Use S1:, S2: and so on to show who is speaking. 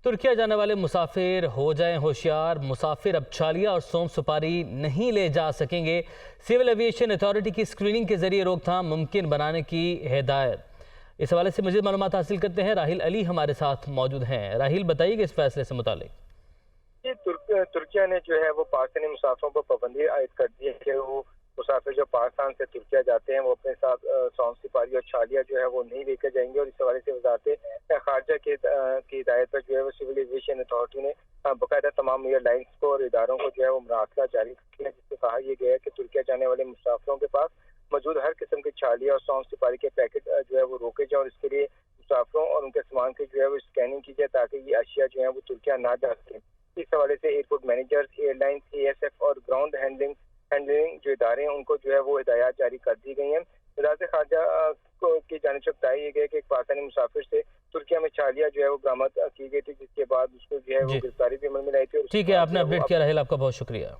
S1: तुर्किया जाने वाले मुसाफिर हो जाएं होशियार, मुसाफिर अब छालिया और सोम सुपारी नहीं ले जा सकेंगे। सिविल एविएशन अथॉरिटी की स्क्रीनिंग के जरिए रोकथाम मुमकिन बनाने की हिदायत। इस हवाले से मज़ीद मालूमात हासिल करते हैं। राहिल अली हमारे साथ मौजूद हैं। राहिल, बताइए इस फैसले से मुतालिक।
S2: तुर्किया ने जो है वो पाकिस्तानी मुसाफिरों पर पाबंदी आयद कर दी है कि वो मुसाफिर जो पाकिस्तान से तुर्किया जाते हैं वो अपने साथ सौंफ सिपारी और छालिया जो है वो नहीं लेकर जाएंगे। और इस हवाले से वजारत खारजा की हिदायत पर जो है वो सिविल एविएशन अथॉरिटी ने बाकायदा तमाम एयरलाइंस को और इदारों को जो है वो मरासला जारी किया, जिससे कहा यह गया है कि तुर्किया जाने वाले मुसाफिरों के पास मौजूद हर किस्म के छालिया और सौंफ सिपारी के पैकेट जो है वो रोके जाए और इसके लिए मुसाफिरों और उनके सामान की जो है वो स्कैनिंग की जाए ताकि ये अशिया जो है वो तुर्किया ना जा सके। इस हवाले से एयरपोर्ट मैनेजर्स, एयरलाइंस, एएसएफ और ग्राउंड हैंडलिंग जो इदारे हैं उनको जो है वो हिदायत जारी कर दी गई हैं। वज़ारत ख़ारजा की जानिब से बताया गया कि एक पाकिस्तानी मुसाफिर से तुर्किया में छालिया जो है वो बरामद की गई थी, जिसके बाद उसको जो है वो गिरफ्तारी भी अमल में लाई थी।
S1: ठीक है, आपने अपडेट किया राहिल, आपका बहुत शुक्रिया।